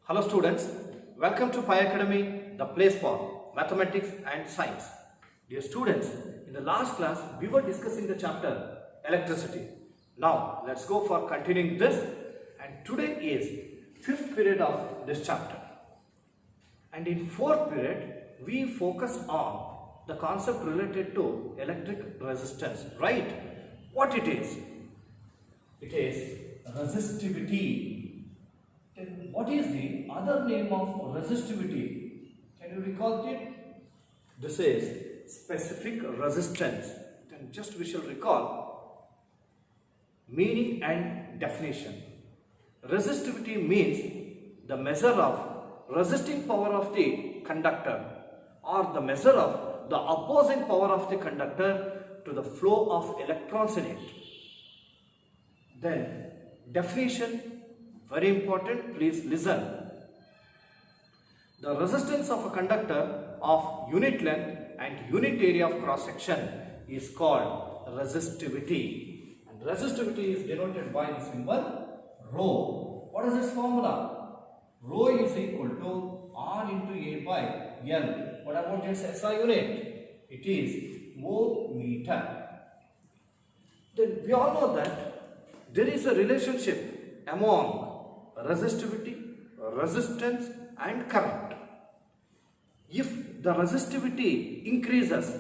Hello students, welcome to Pi Academy, the place for mathematics and science. Dear students, in the last class we were discussing the chapter electricity. Now let's go for continuing this, and today is 5th period of this chapter. And in 4th period we focus on the concept related to electric resistance, right? What it is? It is resistivity. Then what is the other name of resistivity? Can you recall it? This is specific resistance. Then just we shall recall meaning and definition. Resistivity means the measure of resisting power of the conductor or the measure of the opposing power of the conductor to the flow of electrons in it. Then definition, very important, please listen. The resistance of a conductor of unit length and unit area of cross section is called resistivity. And resistivity is denoted by the symbol rho. What is this formula? Rho is equal to R into A by L. What about its SI unit? It is ohm meter. Then we all know that there is a relationship among resistivity, resistance and current. If the resistivity increases,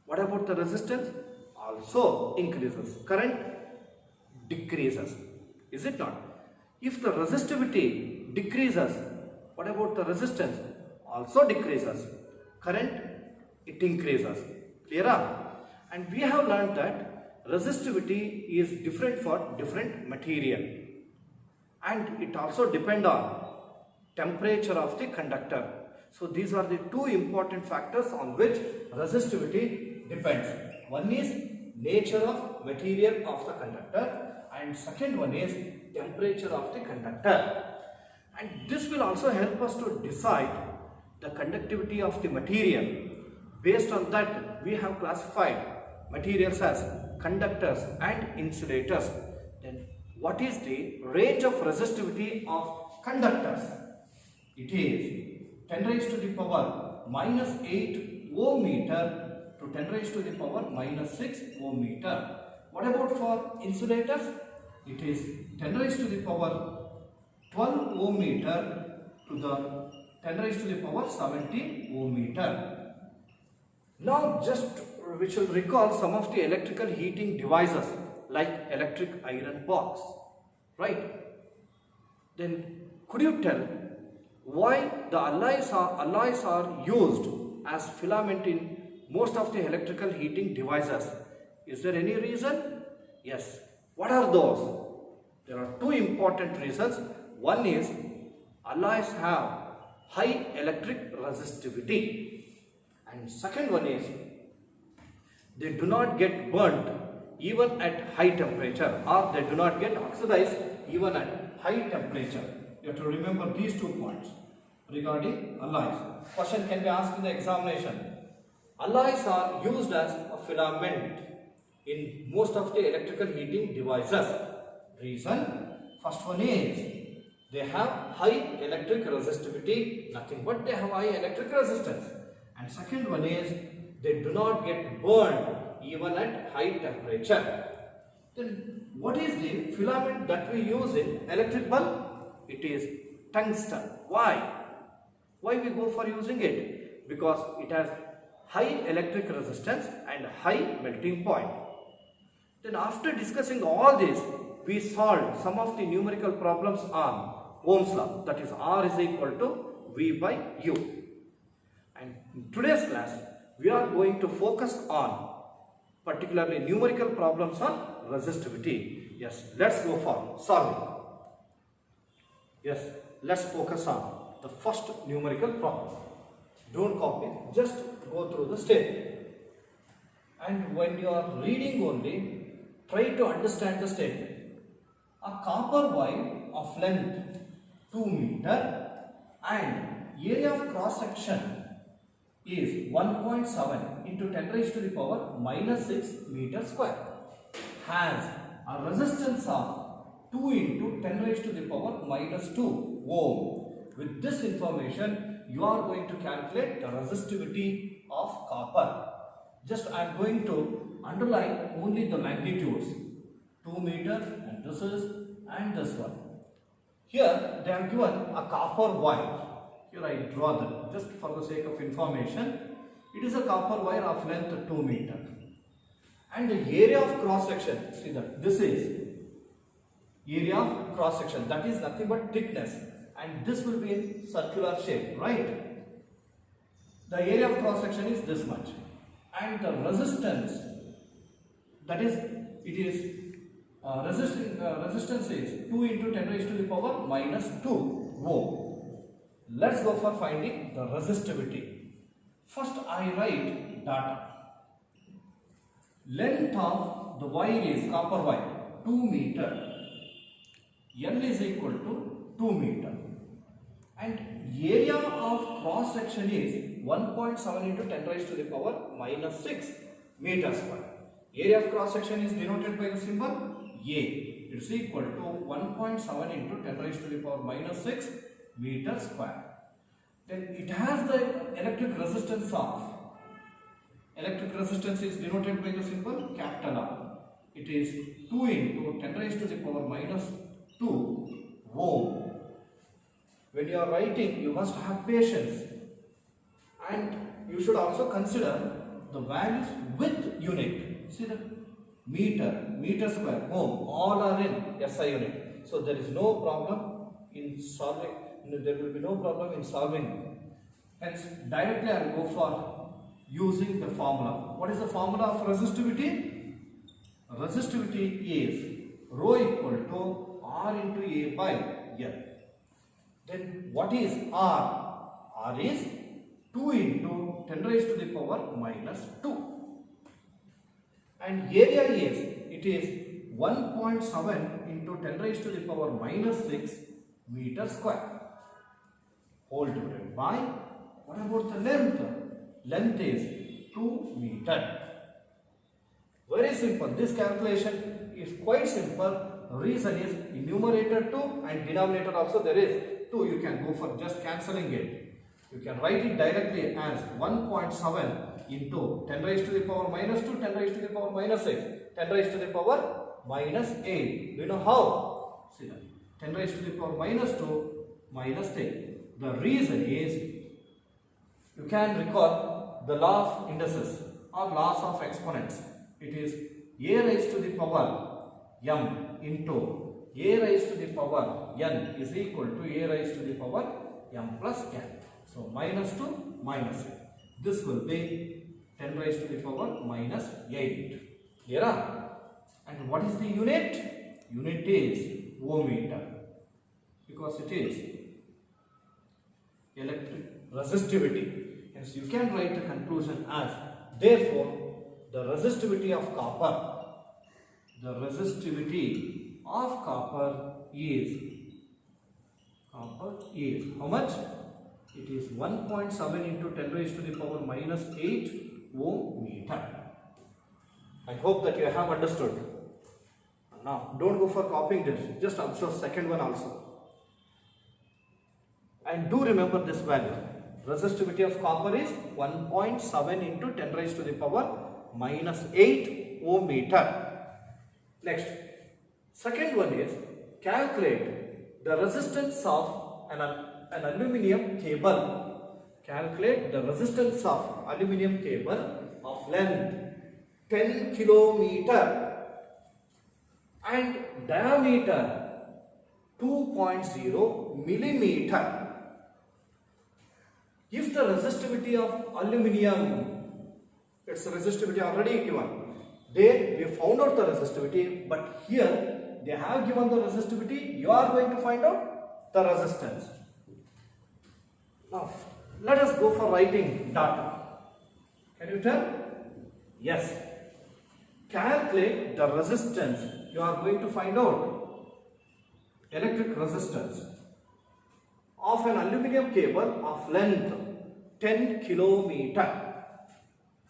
what about the resistance? Also increases. Current decreases. Is it not? If the resistivity decreases, what about the resistance? Also decreases. Current, it increases. Clear? And we have learned that resistivity is different for different material. And it also depends on temperature of the conductor. So these are the two important factors on which resistivity depends. One is nature of material of the conductor, and second one is temperature of the conductor. And this will also help us to decide the conductivity of the material. Based on that, we have classified materials as conductors and insulators. Then what is the range of resistivity of conductors? It is 10 raised to the power minus 8 ohm meter to 10 raised to the power minus 6 ohm meter. What about for insulators? It is 10 raised to the power 12 ohm meter to the 10 raised to the power 70 ohm meter. Now just we shall recall some of the electrical heating devices like electric iron box, right? Then could you tell why the alloys are used as filament in most of the electrical heating devices? Is there any reason? Yes. What are those? There are two important reasons. One is alloys have high electric resistivity, and second one is they do not get burnt even at high temperature, or they do not get oxidized even at high temperature. You have to remember these 2 points regarding alloys. Question can be asked in the examination. Alloys are used as a filament in most of the electrical heating devices. Reason? First one is they have high electric resistivity, nothing but they have high electric resistance. And second one is they do not get burned even at high temperature. Then what is the filament that we use in electric bulb? It is tungsten. Why? Why we go for using it? Because it has high electric resistance and high melting point. Then after discussing all this, we solved some of the numerical problems on Ohm's law, that is R is equal to V by U. And in today's class, we are going to focus on particularly numerical problems on resistivity. Yes, let's go for solving. Yes, let's focus on the first numerical problem. Don't copy, just go through the statement. And when you are reading only, try to understand the statement. A copper wire of length 2 meter and area of cross section is 1.7 into 10 raised to the power minus 6 meter square has a resistance of 2 into 10 raised to the power minus 2 ohm. With this information, you are going to calculate the resistivity of copper. Just I am going to underline only the magnitudes. 2 meter and this is and this one. Here they have given a copper wire. Here I draw them just for the sake of information. It is a copper wire of length 2 meter. And the area of cross section, see that this is area of cross section, that is nothing but thickness, and this will be in circular shape, right? The area of cross section is this much, and the resistance, that is it is resistance is 2 into 10 raised to the power minus 2 ohm. Let's go for finding the resistivity. First I write data. Length of the wire is copper wire 2 meter. N is equal to 2 meter. And area of cross section is 1.7 into 10 raised to the power minus 6 meter square. Area of cross section is denoted by the symbol A. It is equal to 1.7 into 10 raised to the power minus 6 meter square. Then it has the electric resistance of, electric resistance is denoted by the symbol capital R. It is 2 into 10 raised to the power minus 2 ohm. When you are writing, you must have patience, and you should also consider the values with unit. See the meter square, ohm, all are in SI unit. So there is no problem in solving, there will be no problem in solving. Hence, directly I will go for using the formula. What is the formula of resistivity? Resistivity is rho equal to R into A by L. Then what is R? R is 2 into 10 raised to the power minus 2. And area is, it is 1.7 into 10 raised to the power minus 6 meter square. Whole divided by, what about the length? Length is 2 meter. Very simple. This calculation is quite simple. The reason is in numerator 2 and denominator also there is 2. You can go for just cancelling it. You can write it directly as 1.7 into 10 raised to the power minus 2, 10 raised to the power minus 6, 10 raised to the power minus 8. Do you know how? See that. 10 raised to the power minus 2 minus 3. The reason is, you can recall the law of indices or laws of exponents. It is a raised to the power m into a raised to the power n is equal to a raised to the power m plus n. So minus 2 minus 8. This will be 10 raised to the power minus 8. Clear? And what is the unit? Unit is ohm meter, because it is electric resistivity. Hence you can write the conclusion as, therefore the resistivity of copper, the resistivity of copper is how much? It is 1.7 into 10 raised to the power minus 8 ohm meter. I hope that you have understood. Now don't go for copying this, just observe second one also. And do remember this value. Resistivity of copper is 1.7 into 10 raised to the power minus 8 ohm meter. Next, second one is calculate the resistance of an aluminium cable. Calculate the resistance of aluminium cable of length 10 kilometer and diameter 2.0 millimeter. If the resistivity of aluminium, its resistivity already given, there we found out the resistivity, but here they have given the resistivity, you are going to find out the resistance. Now let us go for writing data. Can you tell? Yes. Calculate the resistance. You are going to find out electric resistance of an aluminium cable of length 10 kilometer.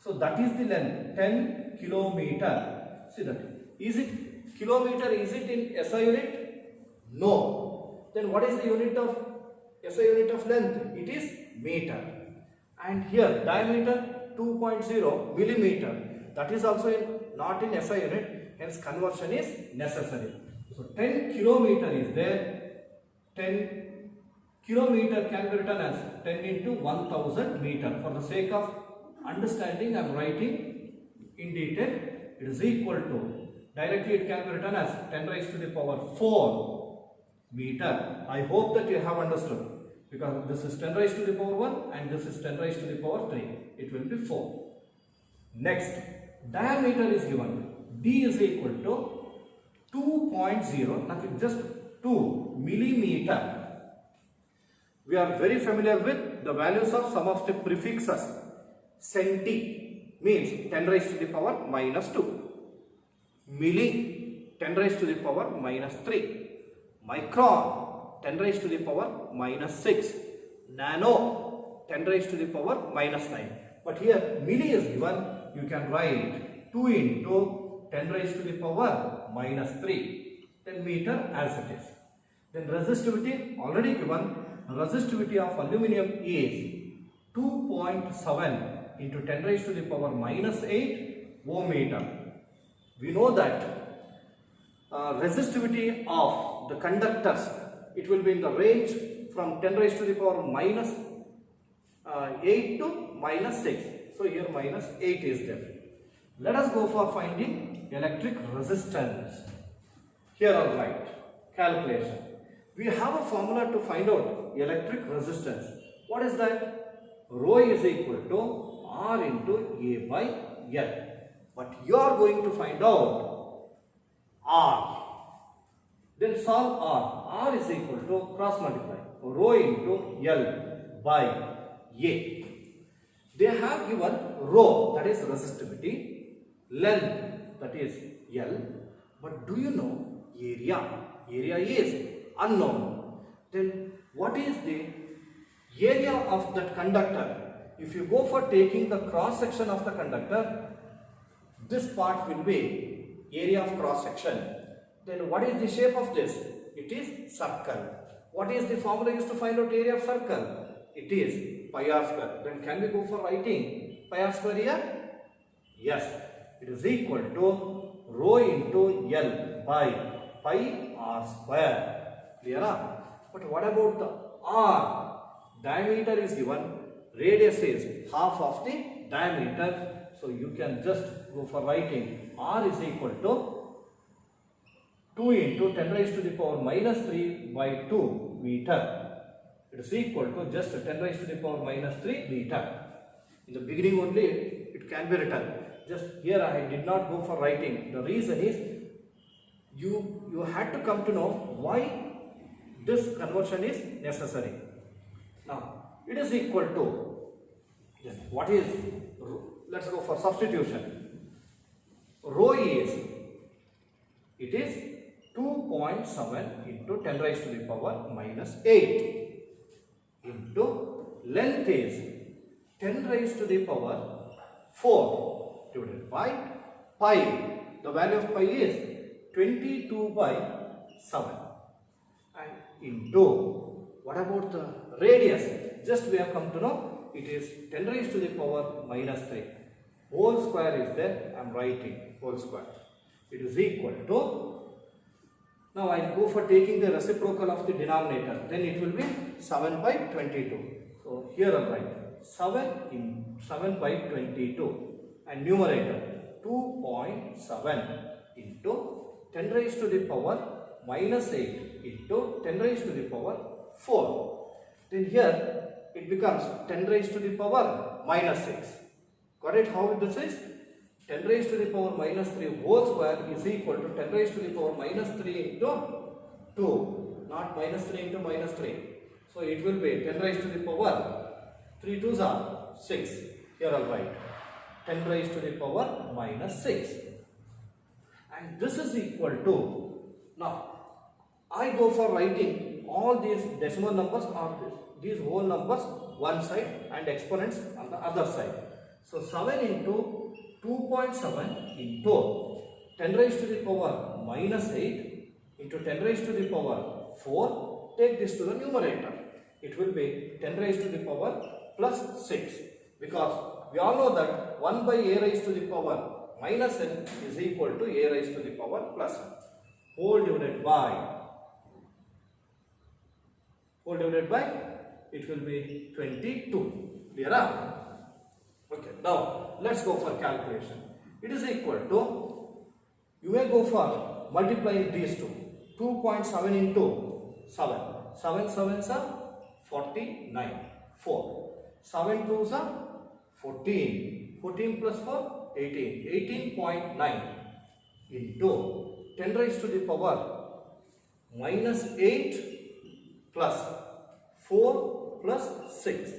So that is the length 10 kilometer. See that. Is it kilometer? Is it in SI unit? No. Then what is the unit of SI unit of length? It is meter. And here diameter 2.0 millimeter. That is also not in SI unit. Hence conversion is necessary. So 10 kilometer is there. 10 kilometer can be written as 10 into 1000 meter. For the sake of understanding, I am writing in detail. It is equal to, directly it can be written as 10 raised to the power 4 meter. I hope that you have understood, because this is 10 raised to the power 1 and this is 10 raised to the power 3. It will be 4. Next, diameter is given. D is equal to 2.0, nothing, just 2 millimeter. We are very familiar with the values of some of the prefixes. Centi means 10 raised to the power minus 2. Milli, 10 raised to the power minus 3. Micron, 10 raised to the power minus 6. Nano, 10 raised to the power minus 9. But here milli is given, you can write 2 into 10 raised to the power minus 3. Then meter as it is. Then resistivity already given. Resistivity of aluminium is 2.7 into 10 raised to the power minus 8 ohm meter. We know that resistivity of the conductors, it will be in the range from 10 raised to the power minus 8 to minus 6. So here minus 8 is there. Let us go for finding electric resistance. Here I'll write calculation. We have a formula to find out electric resistance. What is that? Rho is equal to R into A by L. But you are going to find out R. Then solve R. R is equal to cross multiply. Rho into L by A. They have given rho, that is resistivity, length, that is L. But do you know area? Area is unknown. Then what is the area of that conductor? If you go for taking the cross section of the conductor, this part will be area of cross section. Then what is the shape of this? It is circle. What is the formula used to find out area of circle? It is pi r square. Then can we go for writing pi r square here? Yes. It is equal to rho into L by pi r square. Clear? But what about the R? Diameter is given, radius is half of the diameter. So you can just go for writing R is equal to 2 into 10 raised to the power minus 3 by 2 meter. It is equal to just 10 raised to the power minus 3 meter. In the beginning only it can be written. Just here I did not go for writing. The reason is you had to come to know why this conversion is necessary. Now, it is equal to, what is, let's go for substitution. Rho is, it is 2.7 into 10 raised to the power minus 8 into length is 10 raised to the power 4 divided by pi. The value of pi is 22 by 7. Into, what about the radius? Just we have come to know it is 10 raised to the power minus 3. Whole square is there, I am writing whole square. It is equal to, now I go for taking the reciprocal of the denominator, then it will be 7 by 22. So here I will write 7 by 22 and numerator 2.7 into 10 raised to the power minus 8 into 10 raised to the power 4. Then here it becomes 10 raised to the power minus 6. Got it how this is? 10 raised to the power minus 3 whole square is equal to 10 raised to the power minus 3 into 2. Not minus 3 into minus 3. So it will be 10 raised to the power 3 2s are 6. Here I will write 10 raised to the power minus 6. And this is equal to, now I go for writing all these decimal numbers or these whole numbers one side and exponents on the other side. So 7 into 2.7 into 10 raised to the power minus 8 into 10 raised to the power 4. Take this to the numerator. It will be 10 raised to the power plus 6. Because we all know that 1 by a raised to the power minus n is equal to a raised to the power plus n. Whole divided by it will be 22. Clear? Okay. Now let's go for calculation. It is equal to, you may go for multiplying these two. 2.7 into 7. 7 sevens are 49. 4. 7 twos are 14. 14 plus 4, 18. 18.9 into 10 raised to the power minus 8 plus 4 plus 6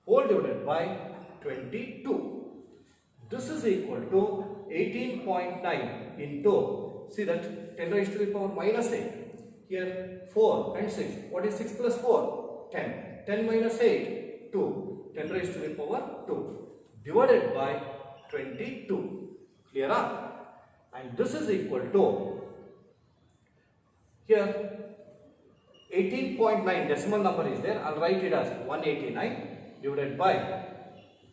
whole divided by 22. This is equal to 18.9 into, see that 10 raised to the power minus 8. Here 4 and 6. What is 6 plus 4? 10. 10 minus 8, 2. 10 raised to the power 2. Divided by 22. Clear? And this is equal to, here 18.9 decimal number is there. I'll write it as 189 divided by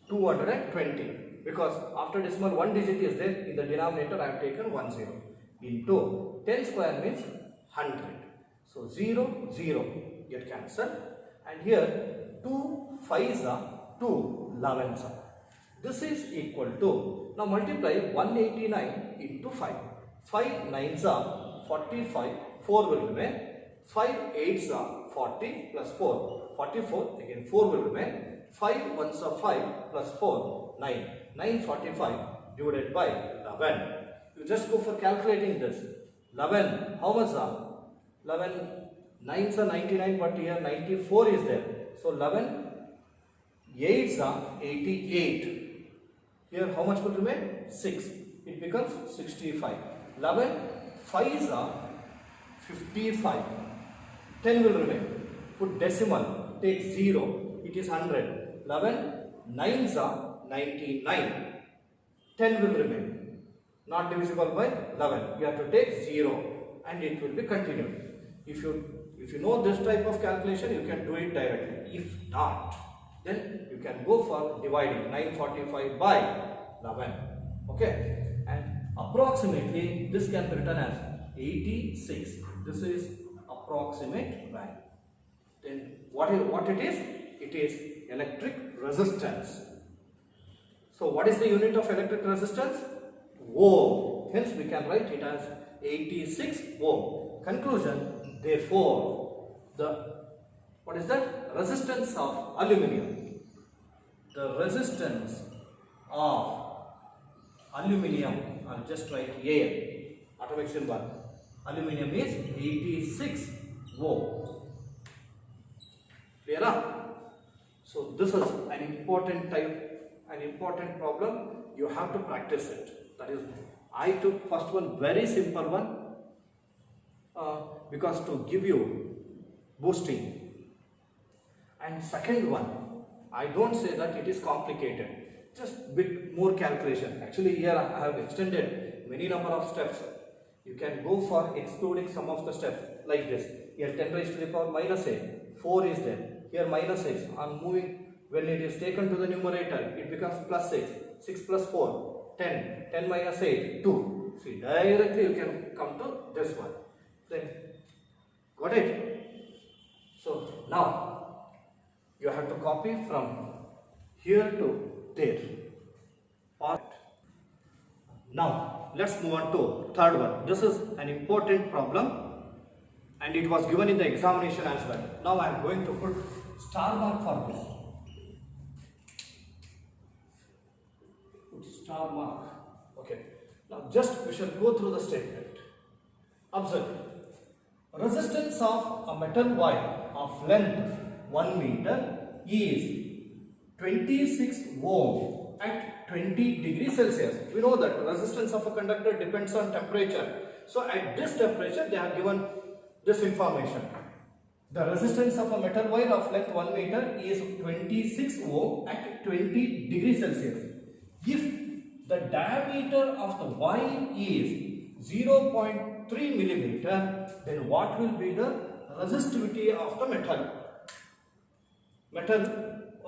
220. Because after decimal 1 digit is there, in the denominator I have taken 10 into 10 square means 100. So 0, 0 get cancelled. And here 2 5s are 2 11s are. This is equal to, now multiply 189 into 5. 5 9s are 45, 4 will remain. 5 8s are 40 plus 4, 44, again 4 will remain. 5 1s are 5 plus 4, 9. 945 divided by 11. You just go for calculating this. 11, how much are? 11, 9s are 99, but here 94 is there. So 11, 8s are 88. Here how much will remain? 6. It becomes 65. 11, 5s are 55. 10 will remain. Put decimal, take 0, it is 100. 11, 9s are 99. 10 will remain. Not divisible by 11. You have to take 0 and it will be continued. If you know this type of calculation, you can do it directly. If not, then you can go for dividing 945 by 11. Okay? And approximately this can be written as 86. This is approximate value. Then what it is? It is electric resistance. So what is the unit of electric resistance? Ohm. Hence we can write it as 86 ohm. Conclusion, therefore, what is that? Resistance of aluminium. The resistance of aluminium, I'll just write A, atomic symbol. Aluminium is 86 ohm. Clear? So this is an important problem. You have to practice it. That is, I took first one, very simple one, because to give you boosting. And second one, I don't say that it is complicated. Just bit more calculation. Actually, here I have extended many number of steps. You can go for excluding some of the steps like this. Here 10 raised to the power minus 8. 4 is there. Here minus 6. I am moving. When it is taken to the numerator, it becomes plus 6. 6 plus 4, 10. 10 minus 8, 2. See, directly you can come to this one. Then, got it? So, now, you have to copy from here to there. Now, let's move on to third one. This is an important problem and it was given in the examination as well. Now, I am going to put star mark for this. Star mark. Okay. Now just we shall go through the statement. Observe. Resistance of a metal wire of length 1 meter is 26 ohm at 20 degrees Celsius. We know that resistance of a conductor depends on temperature. So at this temperature they have given this information. The resistance of a metal wire of length 1 meter is 26 ohm at 20 degrees Celsius. If the diameter of the wire is 0.3 millimeter, then what will be the resistivity of the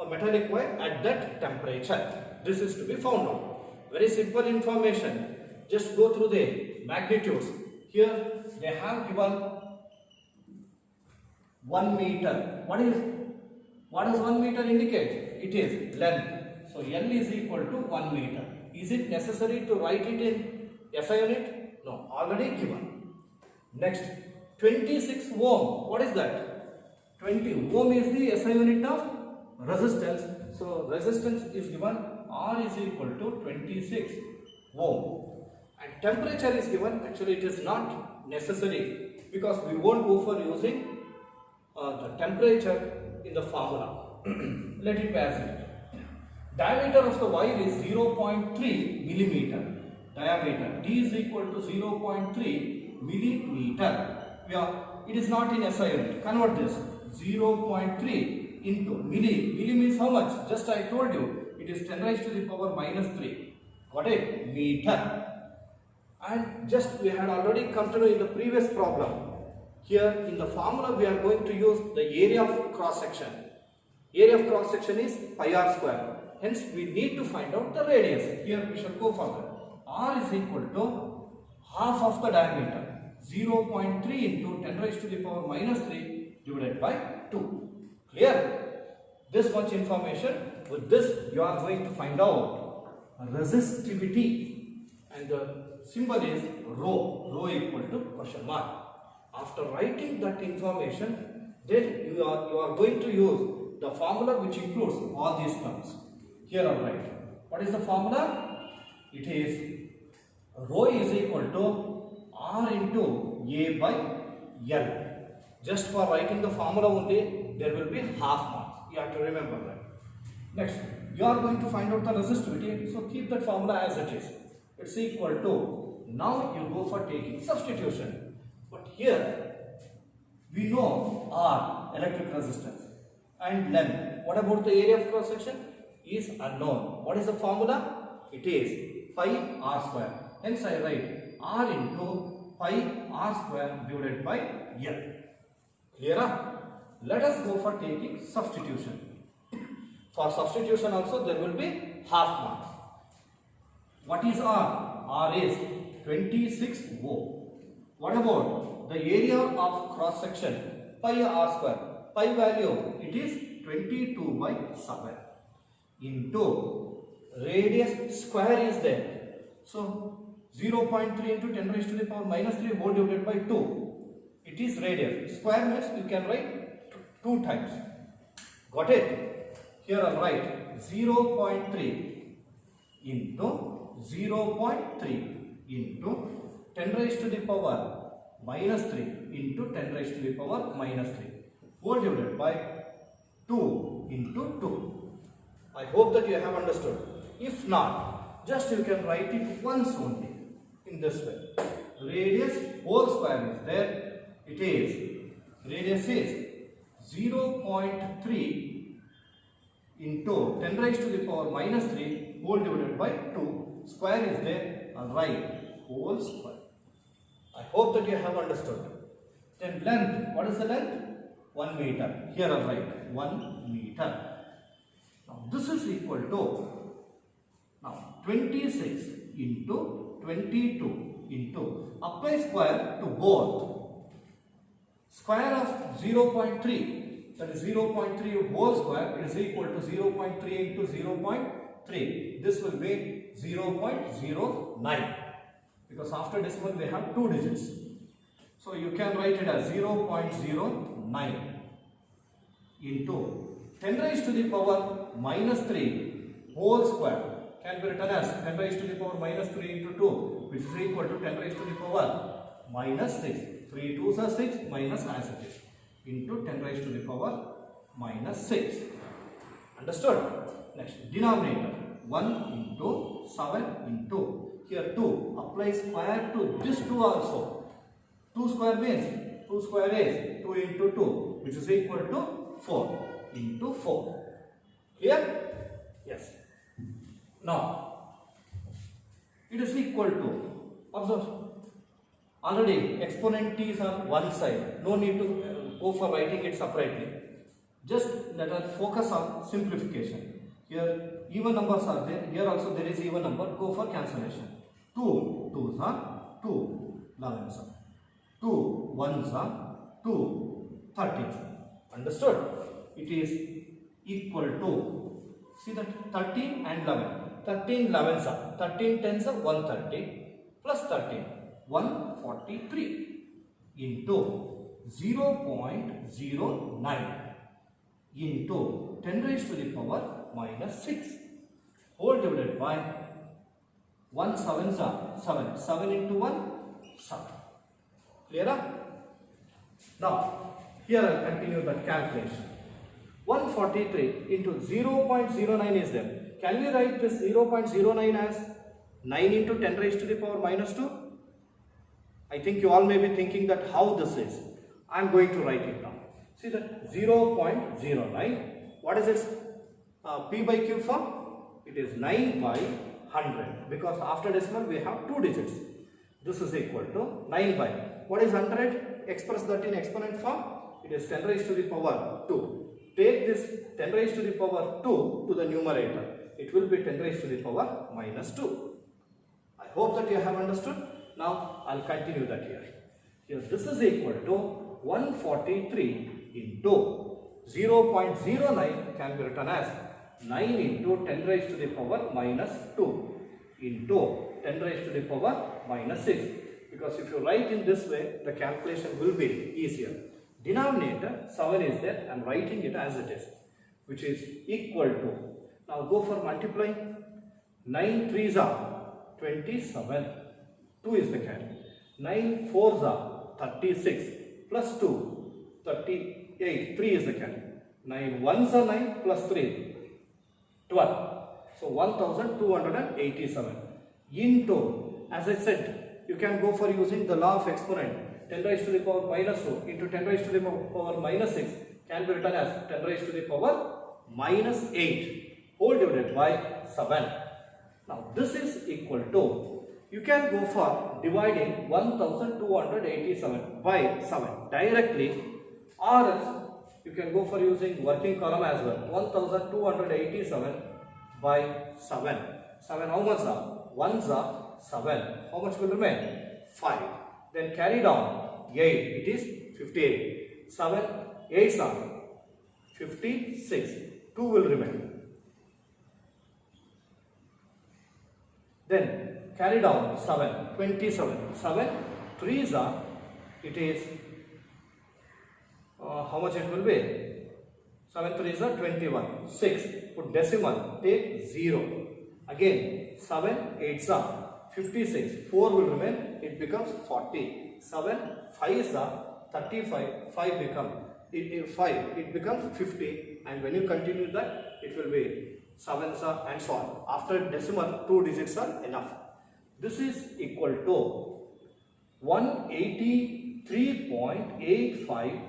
metallic wire at that temperature. This is to be found out. Very simple information. Just go through the magnitudes. Here they have given 1 meter. What does 1 meter indicate? It is length. So L is equal to 1 meter. Is it necessary to write it in SI unit? No, already given. Next, 26 ohm. What is that? 20 ohm is the SI unit of resistance. So resistance is given, R is equal to 26 ohm. And temperature is given. Actually it is not necessary because we won't go for using the temperature in the formula. Let it be as it is. Diameter of the wire is 0.3 millimeter. Diameter D is equal to 0.3 millimeter. It is not in SI unit. Convert this. 0.3 into milli. Milli means how much? Just I told you. It is 10 raised to the power minus 3. Got it? Meter. And just we had already come to know in the previous problem. Here in the formula we are going to use the area of cross section. Area of cross section is pi r square. Hence we need to find out the radius. Here we shall go further. R is equal to half of the diameter. 0.3 into 10 raised to the power minus 3 divided by 2. Clear? This much information. With this you are going to find out resistivity. And the symbol is rho. Rho equal to question mark. After writing that information, then you are going to use the formula which includes all these terms. Here I write. What is the formula? It is rho is equal to R into A by L. Just for writing the formula only, there will be half marks. You have to remember that. Next, you are going to find out the resistivity. So keep that formula as it is. It's equal to. Now you go for taking substitution. But here we know R, electric resistance, and length. What about the area of cross section? Is unknown. What is the formula? It is pi r square. Hence I write R into pi r square divided by L. Clear? Let us go for taking substitution. For substitution also there will be half marks. What is R? R is 26 ohm. What about the area of cross section? Pi r square. Pi value, it is 22 by 7 into radius square is there. So 0.3 into 10 raised to the power minus 3 whole divided by 2. It is radius. Square means you can write 2 times. Got it? Here I will write 0.3 into 0.3 into 10 raised to the power minus 3 into 10 raised to the power minus 3 whole divided by 2 into 2. I hope that you have understood. If not, just you can write it once only in this way. Radius whole square is there. It is, radius is 0.3 into 10 raised to the power minus 3 whole divided by 2. Square is there. I'll write whole square. I hope that you have understood. Then length. What is the length? 1 meter. Here I'll write 1 meter. Now this is equal to 26 into 22 into apply square to both. Square of 0.3, that is 0.3 whole square, it is equal to 0.3 into 0.3. This will be 0.09 because after decimal we have 2 digits. So you can write it as 0.09 into 10 raised to the power minus 3 whole square can be written as 10 raised to the power minus 3 into 2, which is equal to 10 raised to the power minus 6. 3 2s are 6 minus as it is into 10 raised to the power minus 6. Understood? Next, denominator 1 into 7 into here 2. Apply square to this 2 also. 2 square means 2 square is 2 into 2, which is equal to 4 into 4. Clear? Yes. Now, it is equal to, observe, already exponent is on one side. No need to go for writing it separately. Just let us focus on simplification. Here even numbers are there. Here also there is even number. Go for cancellation. 2 2s are 2 11s are 2 1s are 2 13s. Understood? It is equal to, see that 13 and 11. 13 11s are 13 10s are 130 plus 13 143 into 0.09 into 10 raised to the power minus 6 whole divided by 1 7s are 7. 7 into 1 7. Clear? Now here I will continue the calculation. 143 into 0.09 is there. Can we write this 0.09 as 9 into 10 raised to the power minus 2? I think you all may be thinking that how this is. I am going to write it down. See that 0.09. What is its P by Q form? It is 9 by 100 because after decimal we have 2 digits. This is equal to 9 by. What is 100? Express that in exponent form. It is 10 raised to the power 2. Take this 10 raised to the power 2 to the numerator. It will be 10 raised to the power minus 2. I hope that you have understood. Now I will continue that here. Here this is equal to 143 into 0.09 can be written as 9 into 10 raised to the power minus 2 into 10 raised to the power minus 6. Because if you write in this way, the calculation will be easier. Denominator 7 is there. I am writing it as it is, which is equal to. Now go for multiplying. 9 3s are 27. 2 is the carry. 9 4s are 36 plus 2 38. 3 is the carry. 9 1s are 9 plus 3 12. So 1287 into, as I said, you can go for using the law of exponent. 10 raised to the power minus 2 into 10 raised to the power minus 6 can be written as 10 raised to the power minus 8 whole divided by 7. Now this is equal to, you can go for dividing 1287 by 7 directly, or else you can go for using working column as well. 1287 by 7. 7 how much are? 1s are 7. How much will remain? 5. Then carry down 8. It is 58. 7 8s are 56. 2 will remain. Then carry down 7. 27. 7 3s are, it is how much it will be? 7 3s are 21. 6. Put decimal. Take 0. Again 7 8s are 56. 4 will remain. It becomes 40. 7 5s are 35. 5 become 5. It becomes 50. And when you continue that, it will be 7s are and so on. After decimal, 2 digits are enough. This is equal to 183.85.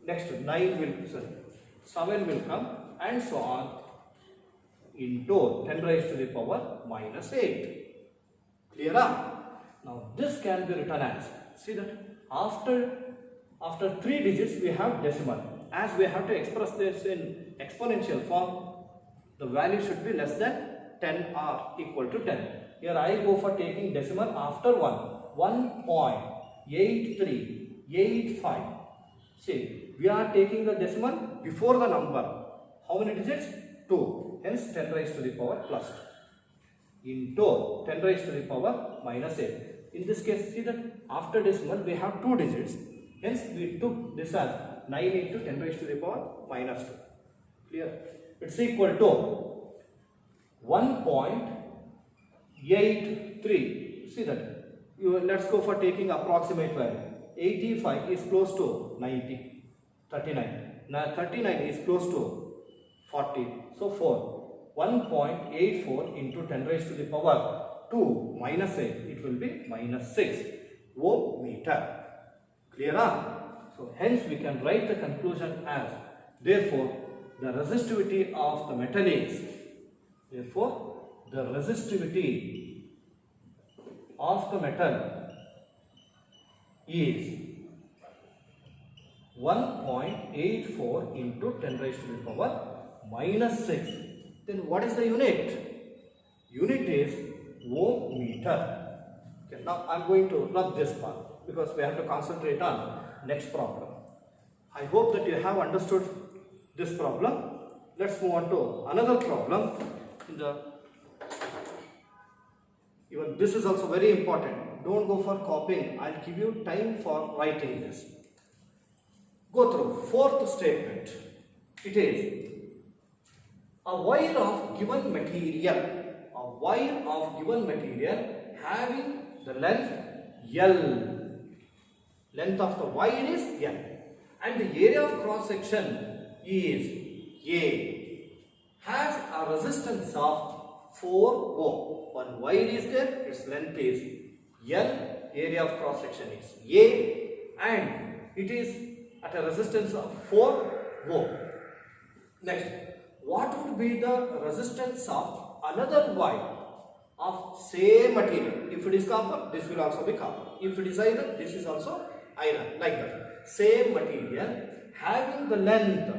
Next 9 will, sorry, 7 will come and so on into 10 raised to the power minus 8. Clear? Now this can be written as, see that after 3 digits we have decimal. As we have to express this in exponential form, the value should be less than 10 or equal to 10. Here I go for taking decimal after 1.8385. See, we are taking the decimal before the number. How many digits? 2. Hence 10 raised to the power plus 2 into 10 raised to the power minus 8. In this case, see that after decimal we have 2 digits. Hence we took this as 9 into 10 raised to the power minus 2. Clear? It's equal to 1.83. See that? Let's go for taking approximate value. 85 is close to 90. 39. Now 39 is close to 40. So 4. 1.84 into 10 raised to the power 2 minus 8. It will be minus 6 ohm meter. Clear? So hence we can write the conclusion as, therefore the resistivity of the metal is, therefore the resistivity of the metal is 1.84 into 10 raised to the power minus 6. Then what is the unit? Unit is ohm meter. Okay, now I am going to rub this part because we have to concentrate on next problem. I hope that you have understood this problem. Let's move on to another problem. Even this is also very important. Don't go for copying. I'll give you time for writing this. Go through fourth statement. It is a wire of given material. A wire of given material having the length L. Length of the wire is L. And the area of cross section is A. Has a resistance of 4 ohm. One wire is there, its length is L, area of cross section is A, and it is at a resistance of 4 ohm. Next, what would be the resistance of another wire of same material? If it is copper, this will also be copper. If it is iron, this is also iron, like that. Same material having the length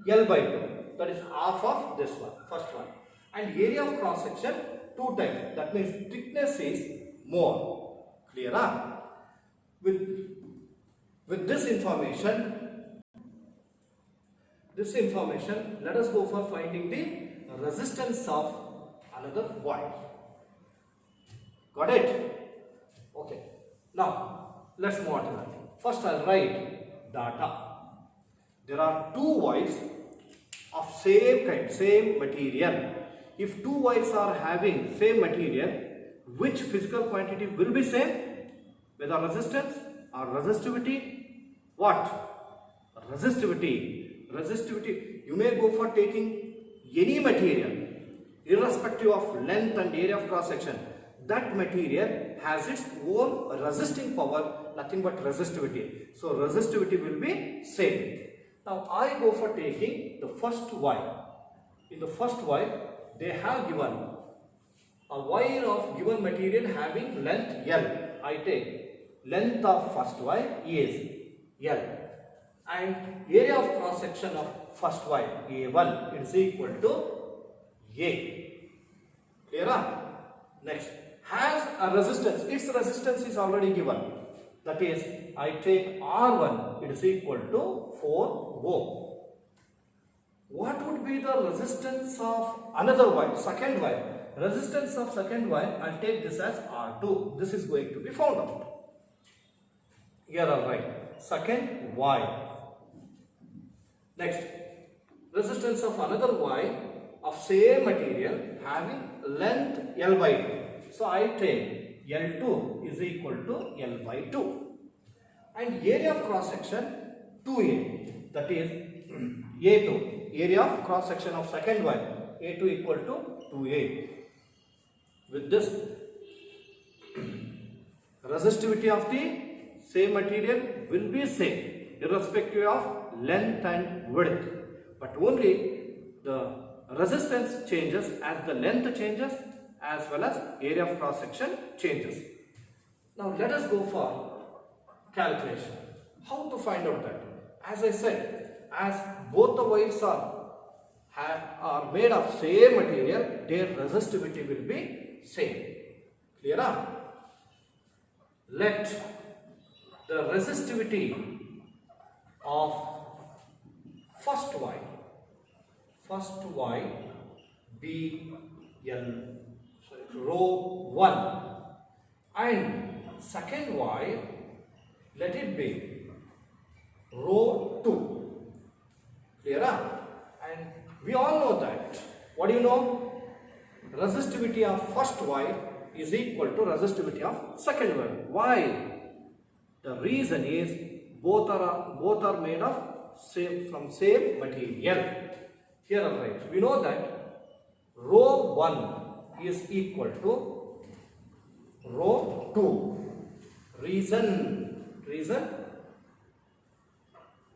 L by 2, that is half of this one, first one, and area of cross section 2 times, that means thickness is more. Clear? With this information, let us go for finding the resistance of another wire. Got it? Okay. Now let's move on to that. First I'll write data. There are 2 wires of same kind, same material. If 2 wires are having same material, which physical quantity will be same? Whether resistance or resistivity? What? Resistivity. Resistivity. You may go for taking any material, irrespective of length and area of cross section. That material has its own resisting power, nothing but resistivity. So resistivity will be same. Now I go for taking the first wire. In the first wire, they have given a wire of given material having length L. I take length of first wire is L, and area of cross section of first wire A1 is equal to A. Clear? Next, has a resistance. Its resistance is already given. That is, I take R1, it is equal to 4 ohm. What would be the resistance of another wire, second wire? Resistance of second wire, I'll take this as R2. This is going to be found out. Here I'll write second wire. Next, resistance of another wire of same material having length L by 2. So I take L2 is equal to L by 2. And area of cross section 2A, that is A2. Area of cross section of second wire A2 equal to 2A. With this, resistivity of the same material will be same irrespective of length and width, but only the resistance changes as the length changes as well as area of cross section changes. Now let us go for calculation. How to find out that? As I said, as both the wires are made of same material, their resistivity will be same. Clear? Let the resistivity of first wire be rho 1, and second wire let it be rho 2. Clear? And we all know that. What do you know? Resistivity of first wire is equal to resistivity of second wire. Why? The reason is both are made of from same material. Here I'll write. We know that rho 1 is equal to rho 2. Reason?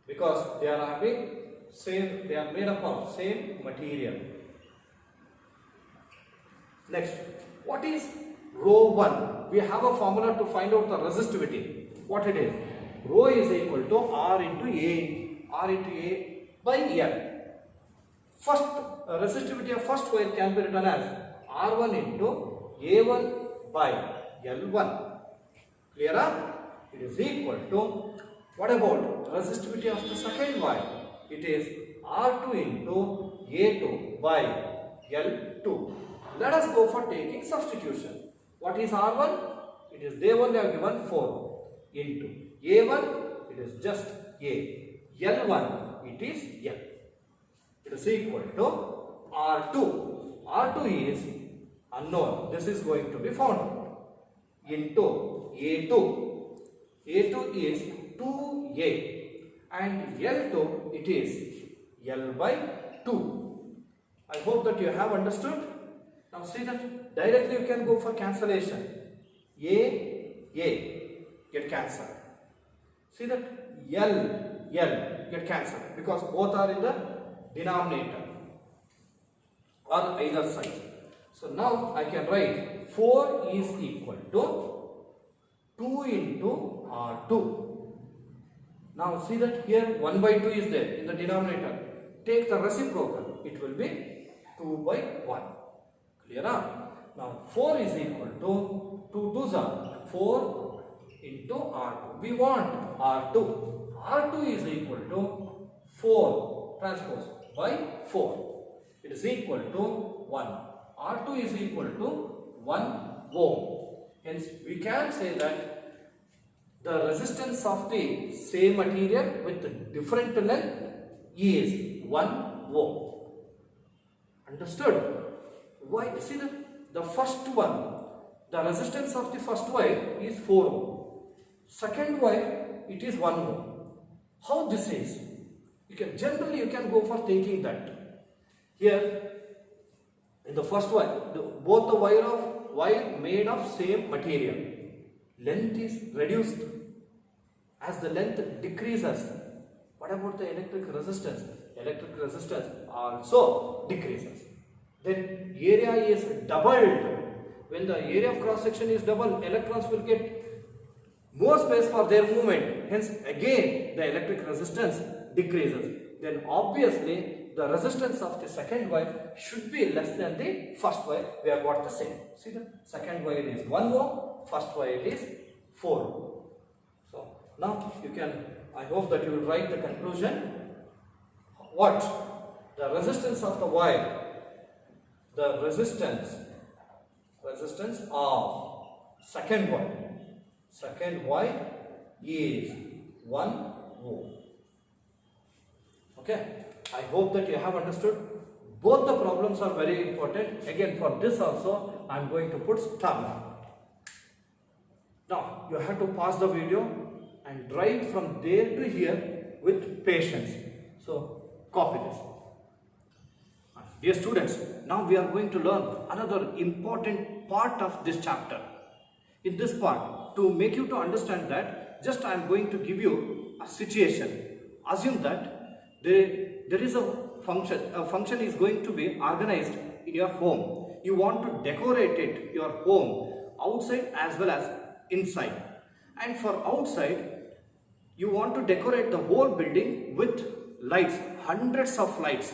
Because they are having same, they are made up of same material. Next, what is rho 1? We have a formula to find out the resistivity. What it is? Rho is equal to R into A by L. First resistivity of first wire can be written as R1 into A1 by L1. Clear? It is equal to, what about resistivity of the second wire? It is R2 into A2 by L2. Let us go for taking substitution. What is R1? It is, they only have given 4 into A1, it is just A. L1, it is L. It is equal to R2. R2 is unknown. This is going to be found into A2. A2 is 2A and L2 it is L by 2. I hope that you have understood. Now see that directly you can go for cancellation. A get cancelled. See that L get cancelled because both are in the denominator on either side. So now I can write 4 is equal to 2 into R2. Now see that here 1 by 2 is there in the denominator. Take the reciprocal. It will be 2 by 1. Clear? Now 4 is equal to 2 2s are 4 into R2. We want R2. R2 is equal to 4 transpose by 4. It is equal to 1. R2 is equal to 1 ohm. Hence we can say that the resistance of the same material with different length is 1 ohm. Understood? Why? See the first one, the resistance of the first wire is 4 ohm. Second wire, it is 1 ohm. How this is? Generally you can go for thinking that here in the first wire, both the wire made of same material, length is reduced. As the length decreases, what about the electric resistance? Electric resistance also decreases. Then area is doubled. When the area of cross section is double, electrons will get more space for their movement. Hence again the electric resistance decreases. Then obviously the resistance of the second wire should be less than the first wire. We have got the same. See, the second wire is 1 ohm, first wire is 4 ohm. So now you can, I hope that you will write the conclusion. What? The resistance of the wire, the resistance of second wire is 1 ohm. Okay, I hope that you have understood. Both the problems are very important. Again, for this also I am going to put star mark. Now you have to pause the video and write from there to here with patience. So copy this. Dear students, now we are going to learn another important part of this chapter. In this part, to make you to understand that, just I am going to give you a situation. Assume that there is a function is going to be organized in your home. You want to decorate it, your home, outside as well as inside. And for outside, you want to decorate the whole building with lights, hundreds of lights.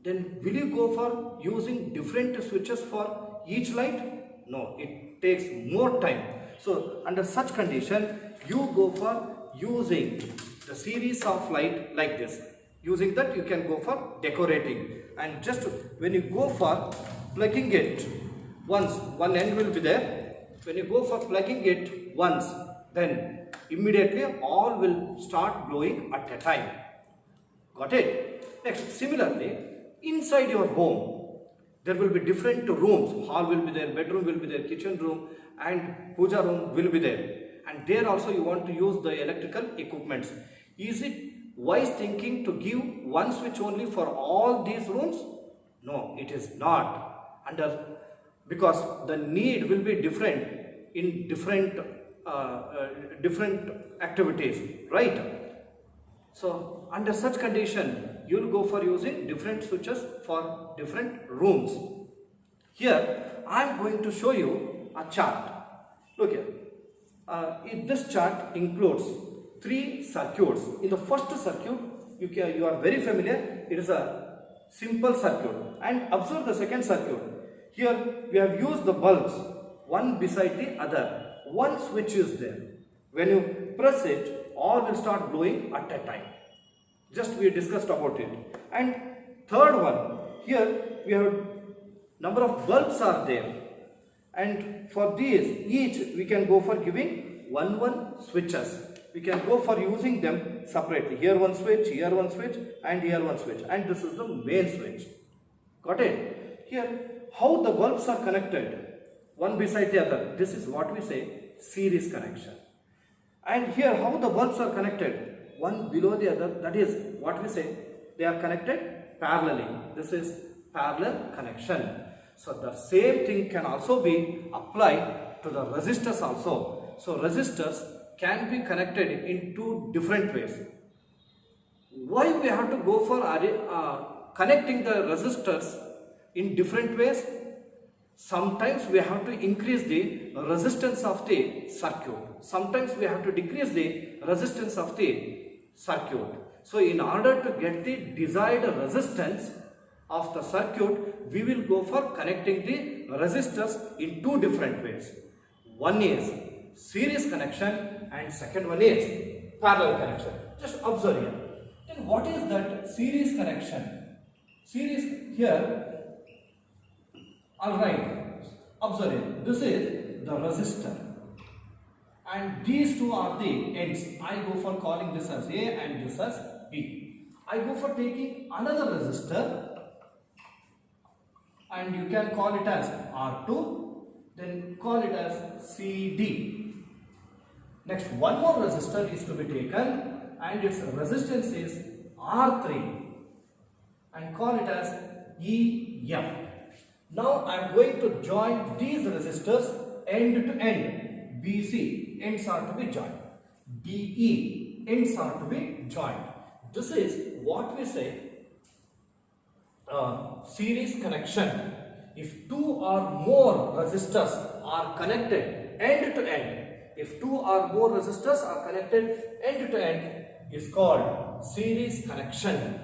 Then will you go for using different switches for each light? No, it takes more time. So under such condition, you go for using the series of light like this. Using that you can go for decorating, and just when you go for plugging it once, one end will be there. When you go for plugging it once, then immediately all will start glowing at a time. Got it? Next, similarly, inside your home, there will be different rooms. Hall will be there, bedroom will be there, kitchen room and puja room will be there. And there also you want to use the electrical equipments. Is it wise thinking to give one switch only for all these rooms? No, it is not. Because the need will be different in different activities, right? So under such condition, you will go for using different switches for different rooms. Here I am going to show you a chart. Look here. This chart includes three circuits. In the first circuit, you are very familiar, it is a simple circuit. And observe the second circuit. Here we have used the bulbs one beside the other. One switch is there. When you press it, all will start glowing at a time. Just we discussed about it. And third one, here we have number of bulbs are there. And for these, each we can go for giving one switches. We can go for using them separately. Here one switch, and here one switch. And this is the main switch. Got it? Here, how the bulbs are connected, one beside the other. This is what we say series connection. And here, how the bulbs are connected, one below the other. That is what we say they are connected parallelly. This is parallel connection. So the same thing can also be applied to the resistors also. So resistors can be connected in two different ways. Why we have to go for connecting the resistors in different ways? Sometimes we have to increase the resistance of the circuit. Sometimes we have to decrease the resistance of the circuit. So in order to get the desired resistance of the circuit, we will go for connecting the resistors in two different ways. One is series connection and second one is parallel connection. Just observe here. Then what is that series connection? Series here, alright, observe it. This is the resistor. And these two are the ends. I go for calling this as A and this as B. I go for taking another resistor and you can call it as R2, then call it as CD. Next, one more resistor is to be taken and its resistance is R3 and call it as EF. Now I am going to join these resistors end to end. BC ends are to be joined. DE ends are to be joined. This is what we say series connection. If two or more resistors are connected end to end, if two or more resistors are connected end to end, is called series connection.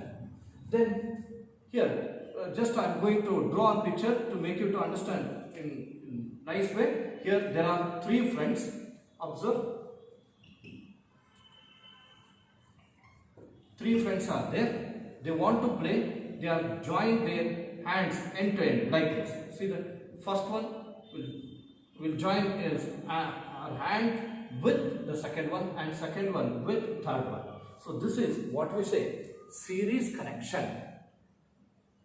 Then here just I am going to draw a picture to make you to understand in nice way. Here there are three friends. Observe. Three friends are there. They want to play. They are joining their hands end to end like this. See that first one will join his hand with the second one and second one with third one. So this is what we say series connection.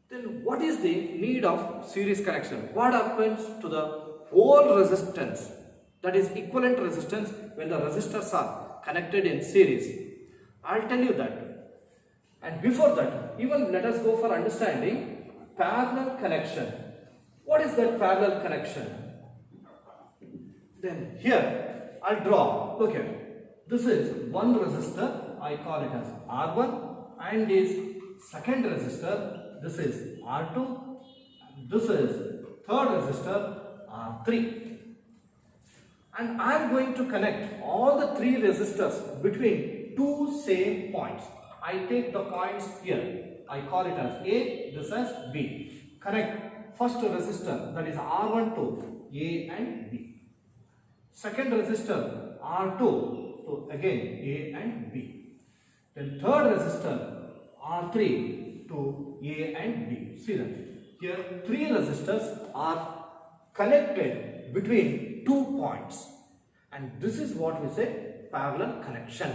Then what is the need of series connection? What happens to the whole resistance, that is equivalent resistance, when the resistors are connected in series? I'll tell you that. And before that, even let us go for understanding parallel connection. What is that parallel connection? Then here I'll draw. Look here. This is one resistor. I call it as R1, and is second resistor. This is R2. This is third resistor, R3. And I am going to connect all the three resistors between two same points. I take the points here. I call it as A, this as B. Connect first resistor, that is R1 to A and B. Second resistor R2 to again A and B. Then third resistor R3 to A and B. See that here three resistors are connected between 2 points, and this is what we say parallel connection.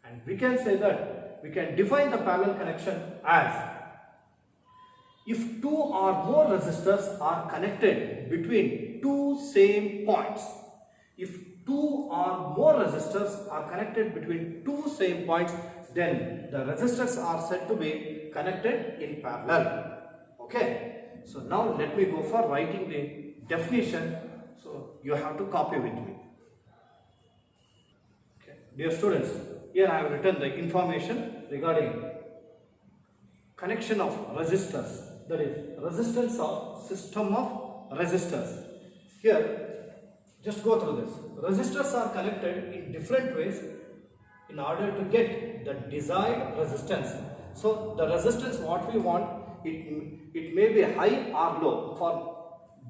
And we can say that we can define the parallel connection as if 2 or more resistors are connected between two same points. If 2 or more resistors are connected between two same points, then the resistors are said to be connected in parallel. Okay, so now let me go for writing the definition. So you have to copy with me. Okay. Dear students, here I have written the information regarding connection of resistors, that is resistance of system of resistors. Here just go through this. Resistors are connected in different ways in order to get the desired resistance. So the resistance what we want, it may be high or low. For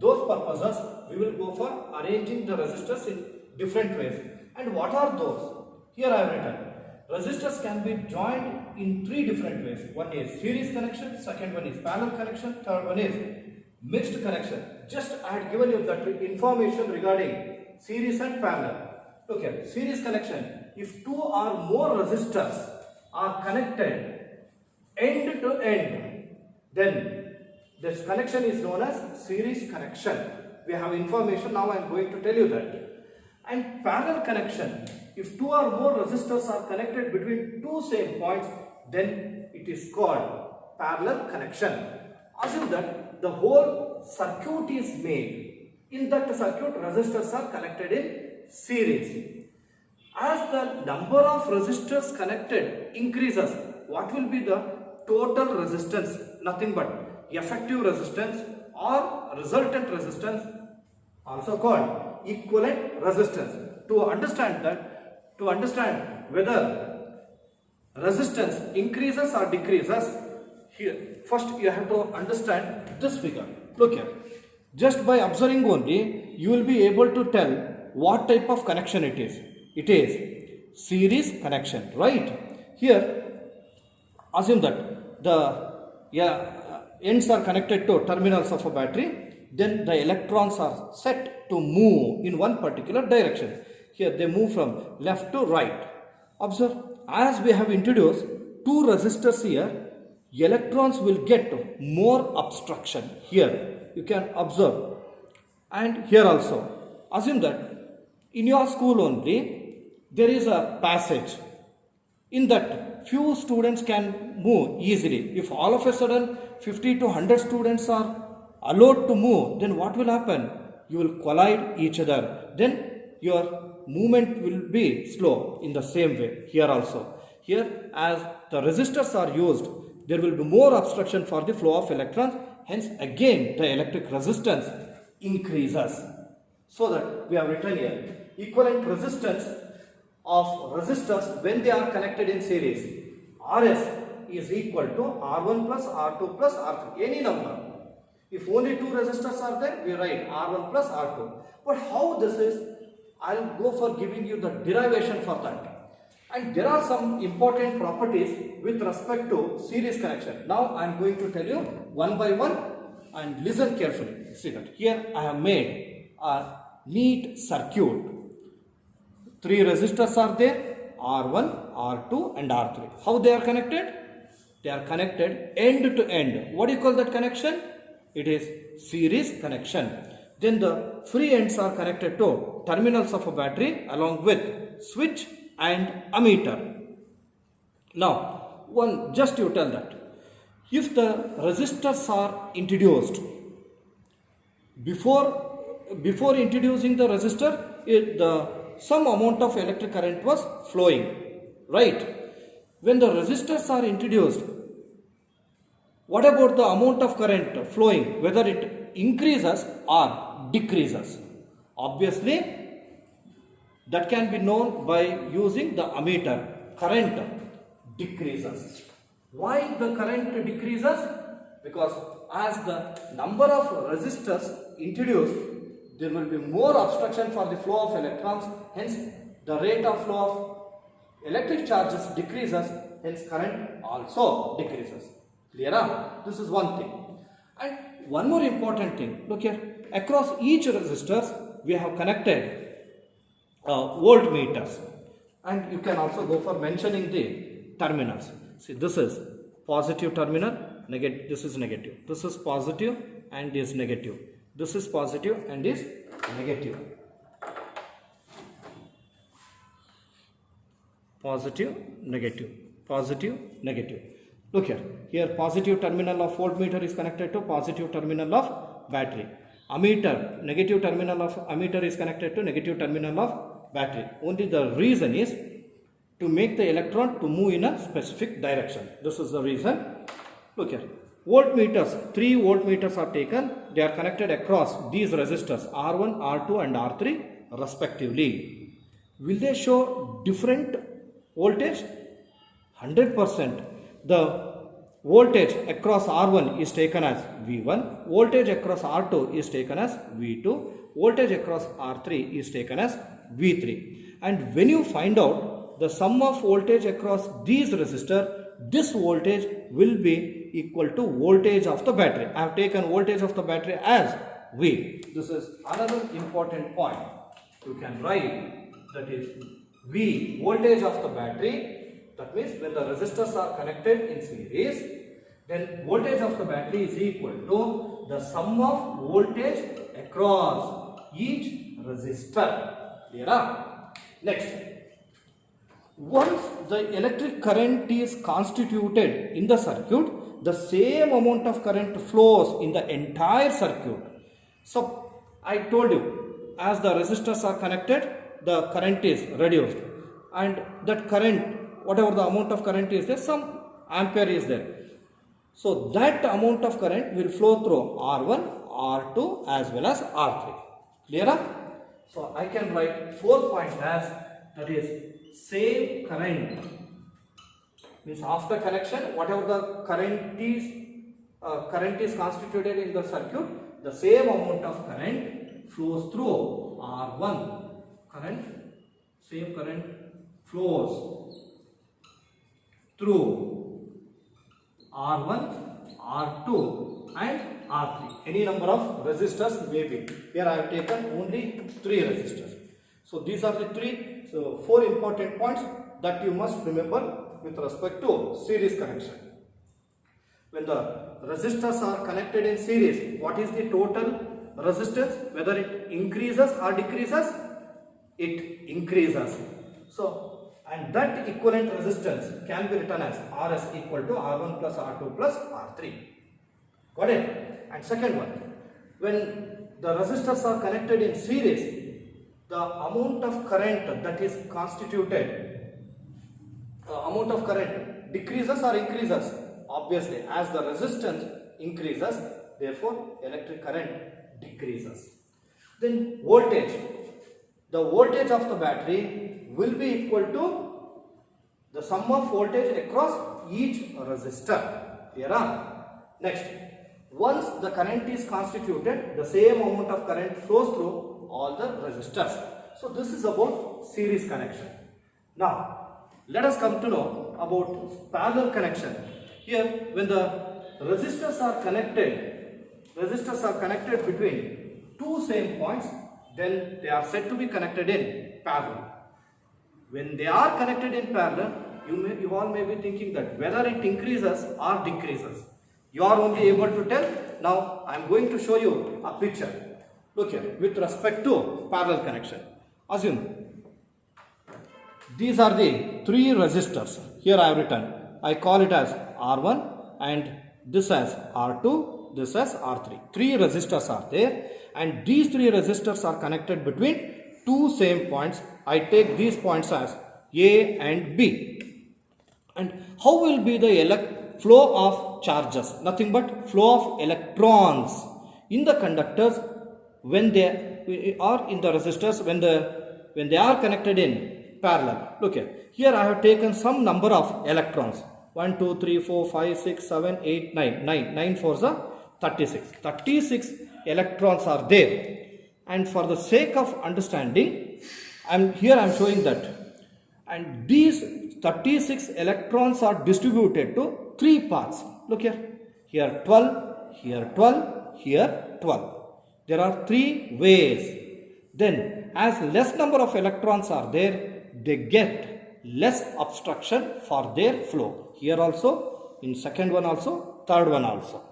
those purposes, we will go for arranging the resistors in different ways. And what are those? Here I have written. Resistors can be joined in three different ways. One is series connection, second one is parallel connection, third one is mixed connection. Just I had given you that information regarding series and parallel. Look here, series connection. If two or more resistors are connected end to end, then this connection is known as series connection. We have information, now I am going to tell you that. And parallel connection, if two or more resistors are connected between two same points, then it is called parallel connection. Assume that the whole circuit is made. In that circuit, resistors are connected in series. As the number of resistors connected increases, what will be the total resistance? Nothing but effective resistance or resultant resistance, also called equivalent resistance. To understand whether resistance increases or decreases, here first you have to understand this figure. Look here, just by observing only you will be able to tell what type of connection it is. It is series connection, right? Here assume that the ends are connected to terminals of a battery, then the electrons are set to move in one particular direction. Here they move from left to right. Observe, as we have introduced two resistors here, electrons will get more obstruction. Here you can observe, and here also. Assume that in your school only there is a passage. In that few students can move easily. If all of a sudden 50 to 100 students are allowed to move, then what will happen? You will collide each other. Then your movement will be slow. In the same way here also. Here as the resistors are used, there will be more obstruction for the flow of electrons. Hence again the electric resistance increases. So that we have written here equivalent resistance of resistors when they are connected in series. Rs is equal to R1 plus R2 plus R3, any number. If only two resistors are there, we write R1 plus R2. But how this is, I will go for giving you the derivation for that. And there are some important properties with respect to series connection. Now I am going to tell you one by one and listen carefully. See that here I have made a neat circuit. Three resistors are there, R1, R2 and R3. How they are connected? They are connected end to end. What do you call that connection? It is series connection. Then the free ends are connected to terminals of a battery along with switch and ammeter. Now, just you tell that. If the resistors are introduced, before introducing the resistor, some amount of electric current was flowing, right? When the resistors are introduced, what about the amount of current flowing, whether it increases or decreases? Obviously, that can be known by using the ammeter. Current decreases. Why the current decreases? Because as the number of resistors introduced, there will be more obstruction for the flow of electrons. Hence, the rate of flow of electric charges decreases. Hence, current also decreases. Clear? This is one thing. And one more important thing. Look here. Across each resistors, we have connected voltmeters. And you can also go for mentioning the terminals. See, this is positive terminal, this is negative. This is positive and is negative. This is positive and is negative. Positive, negative. Positive, negative. Look here. Here positive terminal of voltmeter is connected to positive terminal of battery. Ammeter, negative terminal of ammeter is connected to negative terminal of battery. Only the reason is to make the electron to move in a specific direction. This is the reason. Look here. Voltmeters, 3 voltmeters are taken. They are connected across these resistors R1, R2 and R3 respectively. Will they show different voltage 100%. The voltage across R1 is taken as V1, voltage across R2 is taken as V2, voltage across R3 is taken as V3. And when you find out the sum of voltage across these resistors, this voltage will be equal to voltage of the battery. I have taken voltage of the battery as V. This is another important point. You can write that is V, voltage of the battery. That means when the resistors are connected in series, then voltage of the battery is equal to the sum of voltage across each resistor. Clear? Next, once the electric current is constituted in the circuit, the same amount of current flows in the entire circuit. So, I told you, as the resistors are connected, the current is reduced, and that current, whatever the amount of current is there, some ampere is there. So that amount of current will flow through R1, R2 as well as R3. Clear? So I can write 4 points as, that is same current, means after connection whatever the current is constituted in the circuit, the same amount of current flows through R1. Same current flows through R1, R2 and R3. Any number of resistors may be. Here I have taken only 3 resistors. So these are the 4 important points that you must remember with respect to series connection. When the resistors are connected in series, what is the total resistance? Whether it increases or decreases? It increases. So, and that equivalent resistance can be written as Rs equal to R1 plus R2 plus R3. Got it? And second one, when the resistors are connected in series, the amount of current that is constituted, amount of current decreases or increases? Obviously, as the resistance increases, therefore electric current decreases. Then voltage. The voltage of the battery will be equal to the sum of voltage across each resistor. Here are. Next, once the current is constituted, the same amount of current flows through all the resistors. So this is about series connection. Now, let us come to know about parallel connection. Here, when the resistors are connected between two same points, then they are said to be connected in parallel. When they are connected in parallel, you all may be thinking that whether it increases or decreases. You are only able to tell. Now I am going to show you a picture. Look here, with respect to parallel connection. Assume these are the 3 resistors. Here I have written, I call it as R1 and this as R2, this as R3. 3 resistors are there, and these 3 resistors are connected between 2 same points. I take these points as A and B. And how will be the flow of charges? Nothing but flow of electrons in the conductors when they are in the resistors, when they are connected in parallel. Look here I have taken some number of electrons. 1, 2, 3, 4, 5, 6, 7, 8, 9. 9 4s are 36. 36 electrons are there. And for the sake of understanding, I am showing that. And these 36 electrons are distributed to 3 parts. Look here. Here 12, here 12, here 12. There are 3 ways. Then as less number of electrons are there, they get less obstruction for their flow. Here also, in second one also, third one also.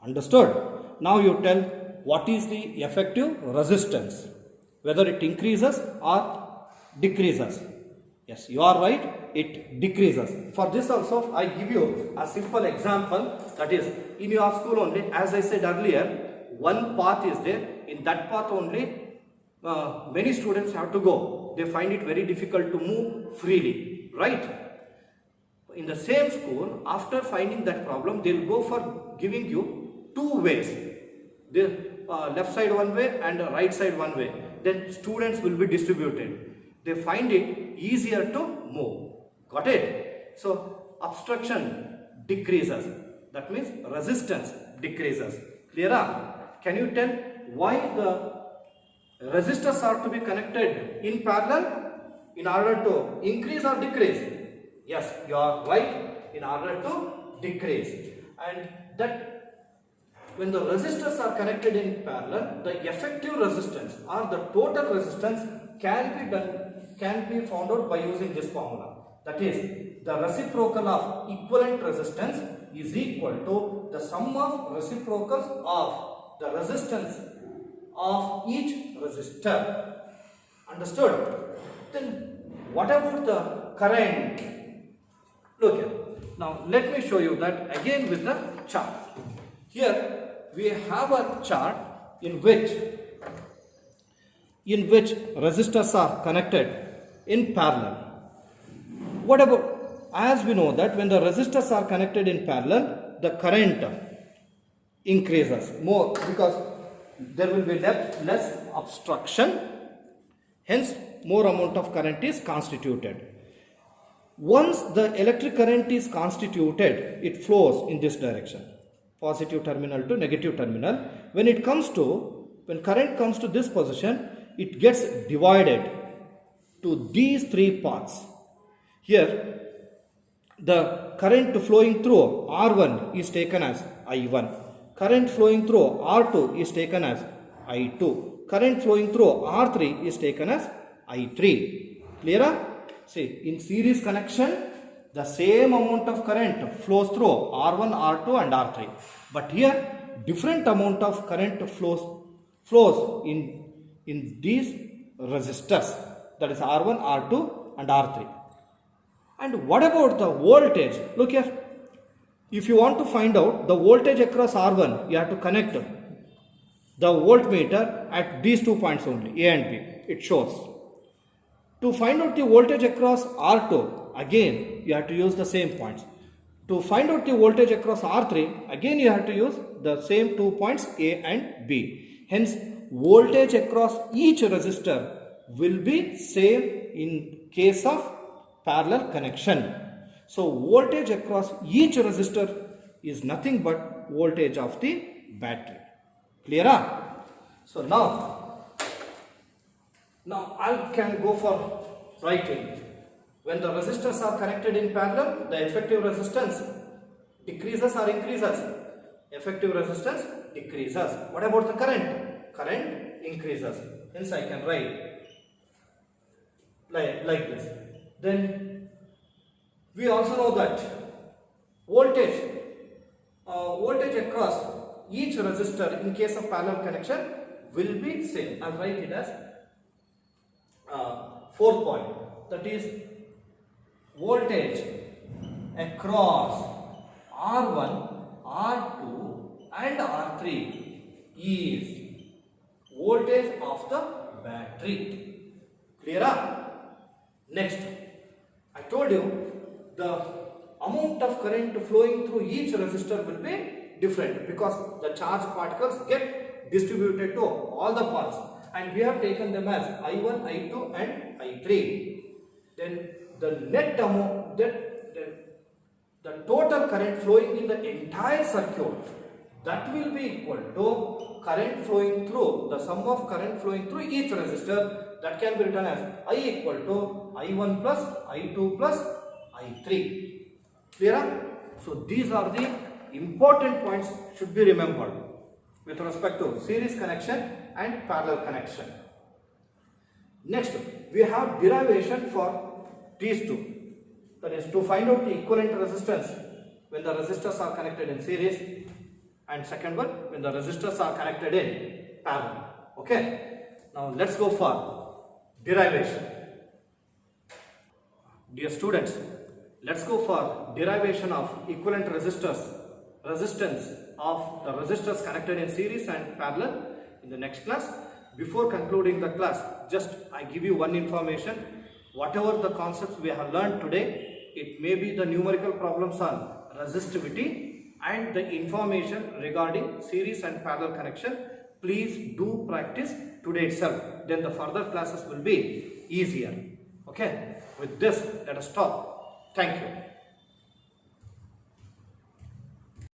Understood? Now you tell what is the effective resistance, whether it increases or decreases. Yes, you are right, it decreases. For this also, I give you a simple example, that is, in your school only, as I said earlier, one path is there. In that path only, many students have to go. They find it very difficult to move freely, right? In the same school, after finding that problem, they will go for giving you 2 ways. The left side one way and right side one way. Then students will be distributed. They find it easier to move. Got it? So obstruction decreases. That means resistance decreases. Clear? Can you tell why the resistors are to be connected in parallel? In order to increase or decrease? Yes, you are right. In order to decrease. And that when the resistors are connected in parallel, the effective resistance or the total resistance can be found out by using this formula. That is, the reciprocal of equivalent resistance is equal to the sum of reciprocals of the resistance of each resistor. Understood? Then what about the current? Look here. Now let me show you that again with the chart. Here we have a chart in which resistors are connected in parallel. What about, as we know that when the resistors are connected in parallel, the current increases more because there will be less obstruction, hence more amount of current is constituted. Once the electric current is constituted, it flows in this direction, positive terminal to negative terminal. When current comes to this position, it gets divided to these three parts. Here, the current flowing through R1 is taken as I1. Current flowing through R2 is taken as I2. Current flowing through R3 is taken as I3. Clear? See, in series connection, the same amount of current flows through R1, R2 and R3. But here, different amount of current flows in these resistors. That is R1, R2 and R3. And what about the voltage? Look here. If you want to find out the voltage across R1, you have to connect the voltmeter at these 2 points only, A and B. It shows. To find out the voltage across R2, again you have to use the same points. To find out the voltage across R3, again you have to use the same 2 points A and B. Hence, voltage across each resistor will be same in case of parallel connection. So, voltage across each resistor is nothing but voltage of the battery. Clear? So, now I can go for writing. When the resistors are connected in parallel, the effective resistance decreases or increases? Effective resistance decreases. What about the current? Current increases. Hence I can write like this. Then we also know that voltage across each resistor in case of parallel connection will be same. I'll write it as fourth point. That is, voltage across R1, R2 and R3 is voltage of the battery. Clear? Next, I told you the amount of current flowing through each resistor will be different because the charged particles get distributed to all the parts, and we have taken them as I1, I2 and I3. Then the net amount, the total current flowing in the entire circuit, that will be equal to current flowing through, the sum of current flowing through each resistor. That can be written as I equal to I1 plus I2 plus I3. Clear? So these are the important points should be remembered with respect to series connection and parallel connection. Next, we have derivation for these two. That is, to find out the equivalent resistance when the resistors are connected in series, and second one when the resistors are connected in parallel. Okay. Now let's go for derivation. Dear students, let's go for derivation of equivalent resistance of the resistors connected in series and parallel in the next class. Before concluding the class, just I give you one information. Whatever the concepts we have learned today, it may be the numerical problems on resistivity and the information regarding series and parallel connection. Please do practice today itself. Then the further classes will be easier. Okay. With this, let us stop. Thank you.